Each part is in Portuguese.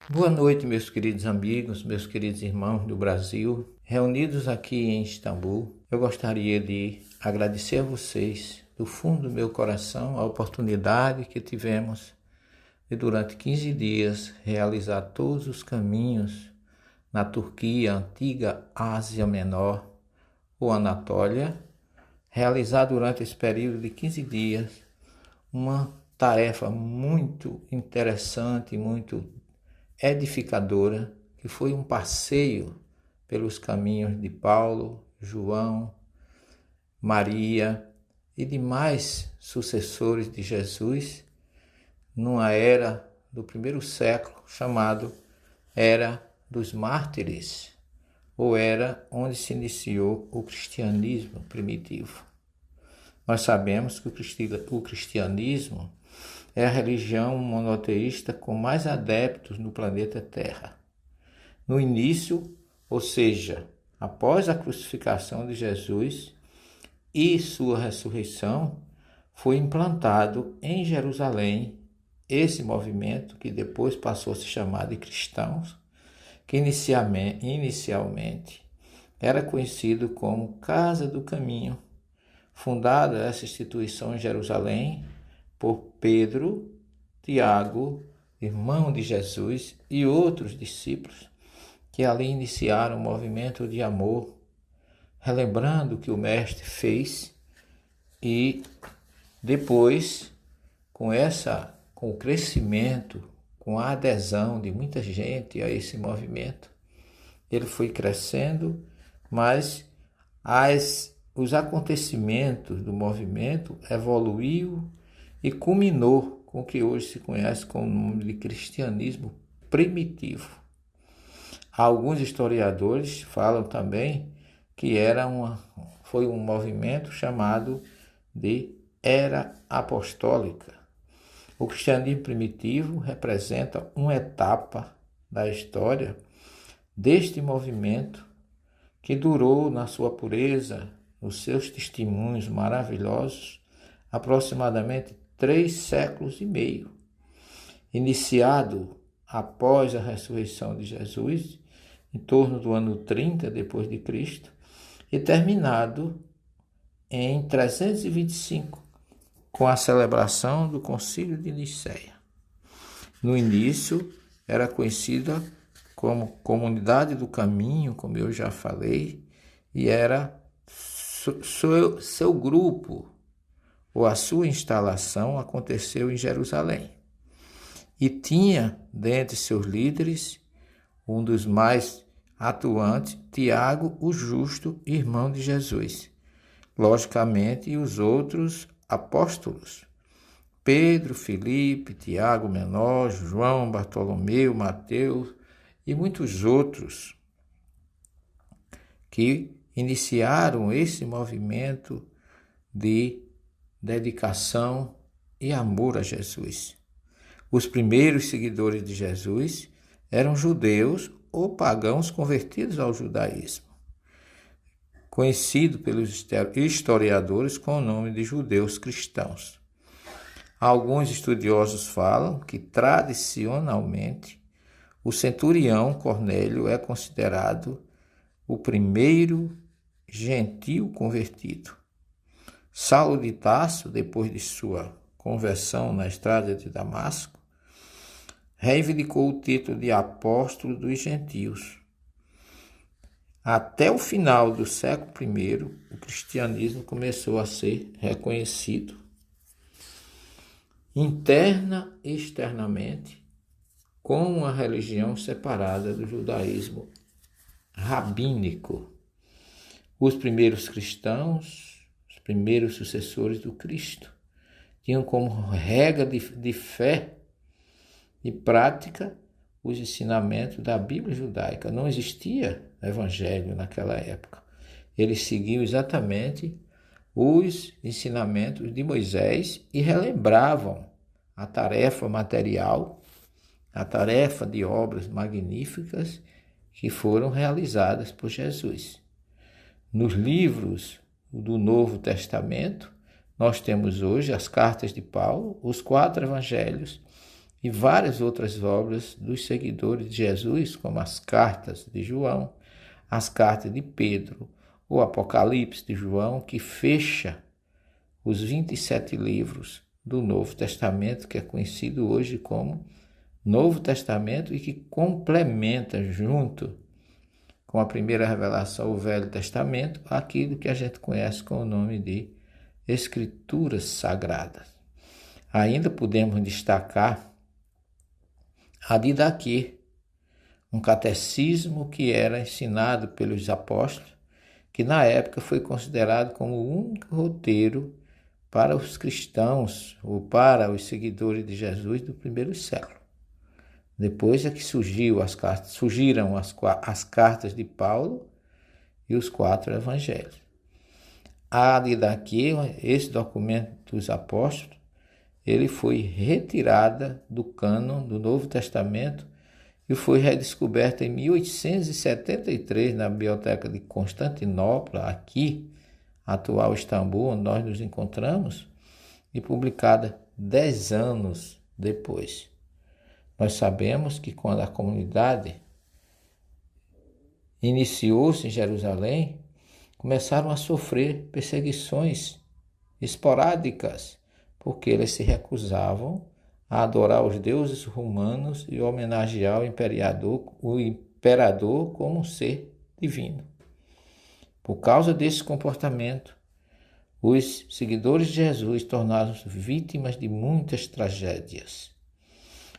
Boa noite, meus queridos amigos, meus queridos irmãos do Brasil, reunidos aqui em Istambul. Eu gostaria de agradecer a vocês, do fundo do meu coração, a oportunidade que tivemos de, durante 15 dias, realizar todos os caminhos na Turquia, antiga Ásia Menor ou Anatólia, realizar durante esse período de 15 dias uma tarefa muito interessante, muito edificadora, que foi um passeio pelos caminhos de Paulo, João, Maria e demais sucessores de Jesus, numa era do primeiro século, chamado Era dos Mártires, ou era onde se iniciou o cristianismo primitivo. Nós sabemos que o cristianismo é a religião monoteísta com mais adeptos no planeta Terra. No início, ou seja, após a crucificação de Jesus e sua ressurreição, foi implantado em Jerusalém esse movimento que depois passou a se chamar de cristãos, que inicialmente era conhecido como Casa do Caminho, fundada essa instituição em Jerusalém por Pedro, Tiago, irmão de Jesus, e outros discípulos que ali iniciaram um movimento de amor, relembrando o que o Mestre fez, e depois, com o crescimento, com a adesão de muita gente a esse movimento, ele foi crescendo, mas os acontecimentos do movimento evoluiu e culminou com o que hoje se conhece com o nome de cristianismo primitivo. Alguns historiadores falam também que foi um movimento chamado de Era Apostólica. O cristianismo primitivo representa uma etapa da história deste movimento que durou na sua pureza, nos seus testemunhos maravilhosos, aproximadamente 3 séculos e meio, iniciado após a ressurreição de Jesus, em torno do ano 30 depois de Cristo, e terminado em 325, com a celebração do Concílio de Nicéia. No início, era conhecida como Comunidade do Caminho, como eu já falei, e era seu grupo, ou a sua instalação, aconteceu em Jerusalém. E tinha, dentre seus líderes, um dos mais atuantes, Tiago, o Justo, irmão de Jesus. Logicamente, e os outros apóstolos, Pedro, Filipe, Tiago Menor, João, Bartolomeu, Mateus e muitos outros que iniciaram esse movimento de dedicação e amor a Jesus. Os primeiros seguidores de Jesus eram judeus ou pagãos convertidos ao judaísmo, conhecido pelos historiadores com o nome de judeus cristãos. Alguns estudiosos falam que, tradicionalmente, o centurião Cornélio é considerado o primeiro gentio convertido. Saulo de Tarso, depois de sua conversão na estrada de Damasco, reivindicou o título de apóstolo dos gentios. Até o final do século I, o cristianismo começou a ser reconhecido interna e externamente como uma religião separada do judaísmo rabínico. Os primeiros cristãos, os primeiros sucessores do Cristo, tinham como regra de fé e prática os ensinamentos da Bíblia judaica. Não existia evangelho naquela época. Eles seguiam exatamente os ensinamentos de Moisés e relembravam a tarefa material, a tarefa de obras magníficas que foram realizadas por Jesus. Nos livros do Novo Testamento, nós temos hoje as cartas de Paulo, os 4 evangelhos e várias outras obras dos seguidores de Jesus, como as cartas de João, as cartas de Pedro, o Apocalipse de João, que fecha os 27 livros do Novo Testamento, que é conhecido hoje como Novo Testamento e que complementa junto com a primeira revelação, o Velho Testamento, aquilo que a gente conhece com o nome de Escrituras Sagradas. Ainda podemos destacar a Didaquê, um catecismo que era ensinado pelos apóstolos, que na época foi considerado como o único roteiro para os cristãos ou para os seguidores de Jesus do primeiro século. Depois é que surgiram as cartas de Paulo e os 4 evangelhos. A Didaquê, esse documento dos apóstolos, ele foi retirada do cânon do Novo Testamento e foi redescoberta em 1873 na Biblioteca de Constantinopla, aqui, atual Istambul, onde nós nos encontramos, e publicada 10 anos depois. Nós sabemos que quando a comunidade iniciou-se em Jerusalém, começaram a sofrer perseguições esporádicas, porque eles se recusavam a adorar os deuses romanos e homenagear o imperador como um ser divino. Por causa desse comportamento, os seguidores de Jesus tornaram-se vítimas de muitas tragédias,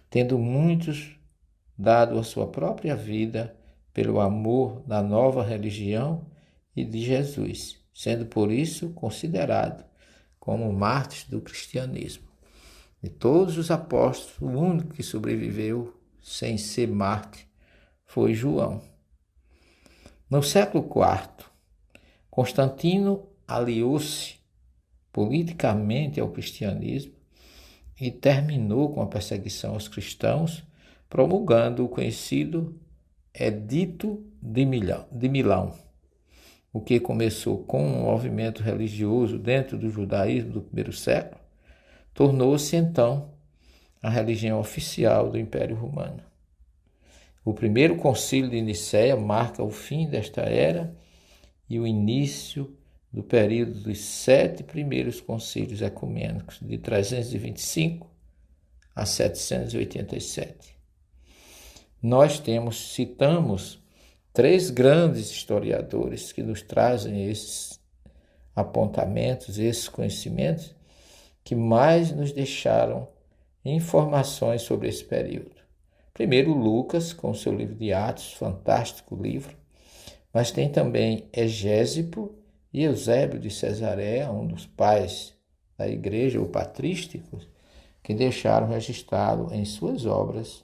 tendo muitos dado a sua própria vida pelo amor da nova religião e de Jesus, sendo por isso considerado como mártires do cristianismo. De todos os apóstolos, o único que sobreviveu sem ser mártir foi João. No século IV, Constantino aliou-se politicamente ao cristianismo e terminou com a perseguição aos cristãos, promulgando o conhecido Edito de Milão, o que começou com um movimento religioso dentro do judaísmo do primeiro século, tornou-se então a religião oficial do Império Romano. O primeiro concílio de Nicéia marca o fim desta era e o início do período dos 7 primeiros concílios ecumênicos, de 325 a 787. Nós citamos 3 grandes historiadores que nos trazem esses apontamentos, esses conhecimentos, que mais nos deixaram informações sobre esse período. Primeiro, Lucas, com seu livro de Atos, fantástico livro, mas tem também Egésipo e Eusébio de Cesareia, um dos pais da igreja, ou patrísticos, que deixaram registrado em suas obras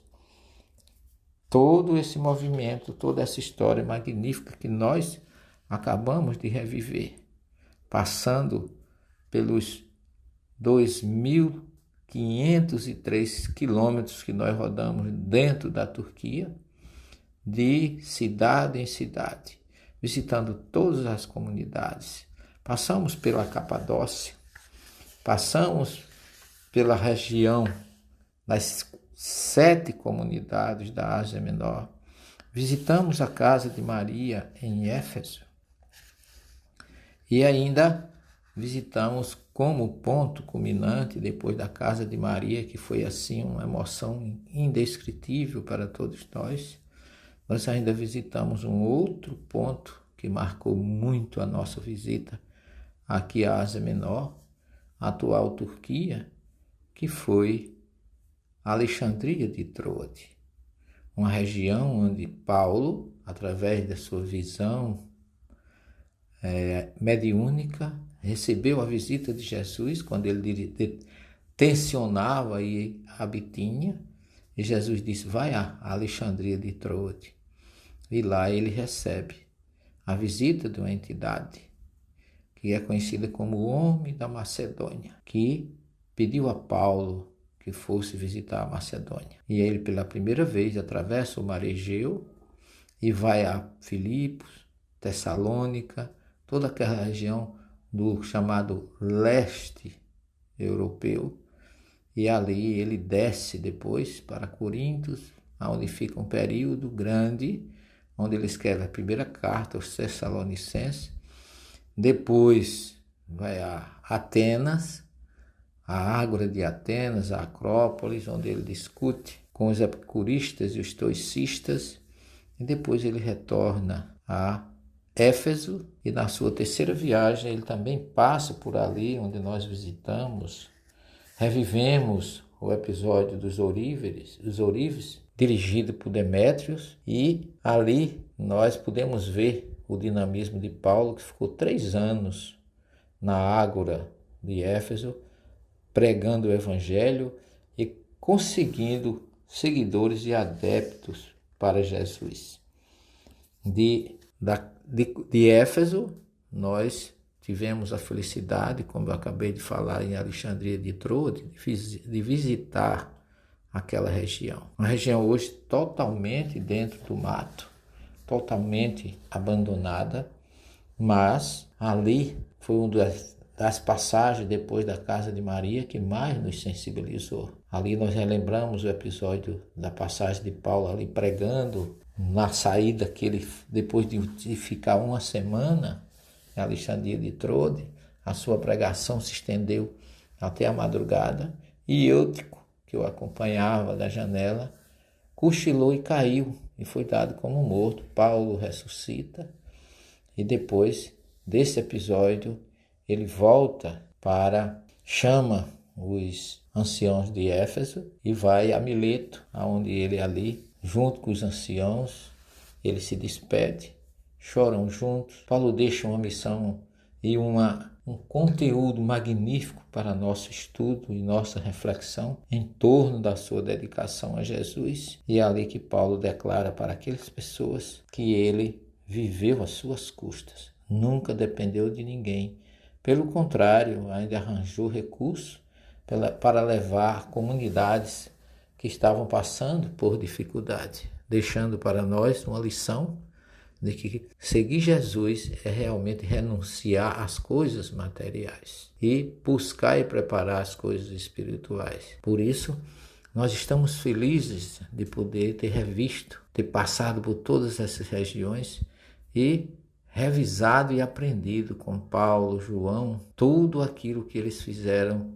todo esse movimento, toda essa história magnífica que nós acabamos de reviver, passando pelos 2.503 quilômetros que nós rodamos dentro da Turquia, de cidade em cidade, visitando todas as comunidades. Passamos pela Capadócia, passamos pela região das 7 comunidades da Ásia Menor, visitamos a casa de Maria em Éfeso e ainda visitamos como ponto culminante, depois da casa de Maria, que foi assim uma emoção indescritível para todos nós ainda visitamos um outro ponto que marcou muito a nossa visita aqui à Ásia Menor, a atual Turquia, que foi Alexandria de Troade, uma região onde Paulo, através da sua visão mediúnica, recebeu a visita de Jesus quando ele tensionava ir a Bitínia, e Jesus disse: vai a Alexandria de Troade. E lá ele recebe a visita de uma entidade que é conhecida como o Homem da Macedônia, que pediu a Paulo que fosse visitar a Macedônia. E ele, pela primeira vez, atravessa o mar Egeu e vai a Filipos, Tessalônica, toda aquela região do chamado leste europeu, e ali ele desce depois para Corinto, onde fica um período grande, onde ele escreve a primeira carta aos Tessalonicenses. Depois vai a Atenas, a Ágora de Atenas, a Acrópolis, onde ele discute com os epicuristas e os estoicistas, e depois ele retorna a Éfeso, e na sua terceira viagem ele também passa por ali, onde nós visitamos, revivemos o episódio dos ourives, dirigido por Demétrios, e ali nós podemos ver o dinamismo de Paulo, que ficou 3 anos na Ágora de Éfeso, pregando o Evangelho e conseguindo seguidores e adeptos para Jesus. De Éfeso, nós tivemos a felicidade, como eu acabei de falar, em Alexandria de Trode, de visitar aquela região. Uma região hoje totalmente dentro do mato, totalmente abandonada, mas ali foi uma das passagens depois da casa de Maria que mais nos sensibilizou. Ali nós relembramos o episódio da passagem de Paulo ali pregando na saída que ele, depois de ficar uma semana em Alexandria de Trode, a sua pregação se estendeu até a madrugada, e Eutico, que o acompanhava da janela, cochilou e caiu e foi dado como morto. Paulo ressuscita, e depois desse episódio ele volta chama os anciãos de Éfeso e vai a Mileto, onde ele ali, junto com os anciãos, ele se despede, choram juntos. Paulo deixa uma missão e um conteúdo magnífico para nosso estudo e nossa reflexão em torno da sua dedicação a Jesus. E é ali que Paulo declara para aquelas pessoas que ele viveu às suas custas, nunca dependeu de ninguém. Pelo contrário, ainda arranjou recursos para levar comunidades que estavam passando por dificuldade, deixando para nós uma lição de que seguir Jesus é realmente renunciar às coisas materiais e buscar e preparar as coisas espirituais. Por isso, nós estamos felizes de poder ter revisto, ter passado por todas essas regiões e revisado e aprendido com Paulo, João, tudo aquilo que eles fizeram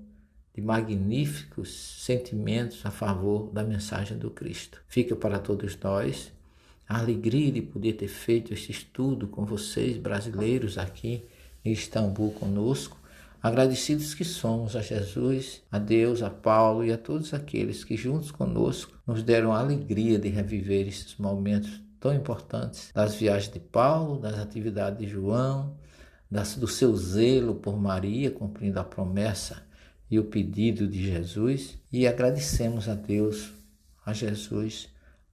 de magníficos sentimentos a favor da mensagem do Cristo. Fica para todos nós a alegria de poder ter feito este estudo com vocês, brasileiros, aqui em Istambul conosco, agradecidos que somos a Jesus, a Deus, a Paulo e a todos aqueles que juntos conosco nos deram a alegria de reviver esses momentos tão importantes das viagens de Paulo, das atividades de João, do seu zelo por Maria, cumprindo a promessa e o pedido de Jesus, e agradecemos a Deus, a Jesus,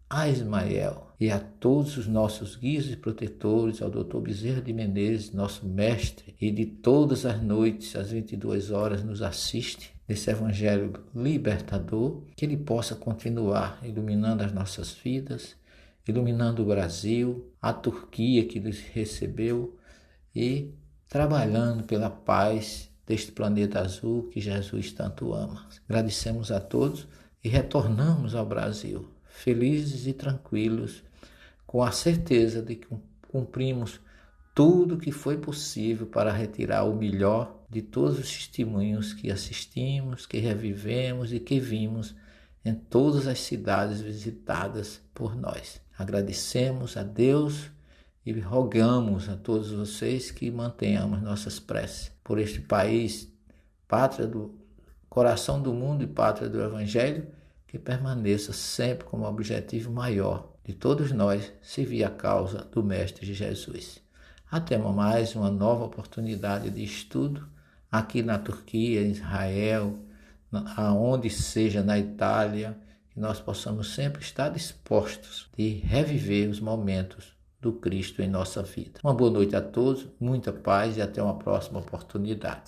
a Ismael e a todos os nossos guias e protetores, ao Dr. Bezerra de Menezes, nosso mestre, e de todas as noites, às 22 horas, nos assiste nesse Evangelho libertador, que ele possa continuar iluminando as nossas vidas, iluminando o Brasil, a Turquia que nos recebeu e trabalhando pela paz deste planeta azul que Jesus tanto ama. Agradecemos a todos e retornamos ao Brasil, felizes e tranquilos, com a certeza de que cumprimos tudo o que foi possível para retirar o melhor de todos os testemunhos que assistimos, que revivemos e que vimos em todas as cidades visitadas por nós. Agradecemos a Deus e rogamos a todos vocês que mantenhamos nossas preces por este país, pátria do coração do mundo e pátria do Evangelho, que permaneça sempre como objetivo maior de todos nós servir a causa do Mestre Jesus. Até mais uma nova oportunidade de estudo aqui na Turquia, em Israel, aonde seja, na Itália, que nós possamos sempre estar dispostos de reviver os momentos do Cristo em nossa vida. Uma boa noite a todos, muita paz e até uma próxima oportunidade.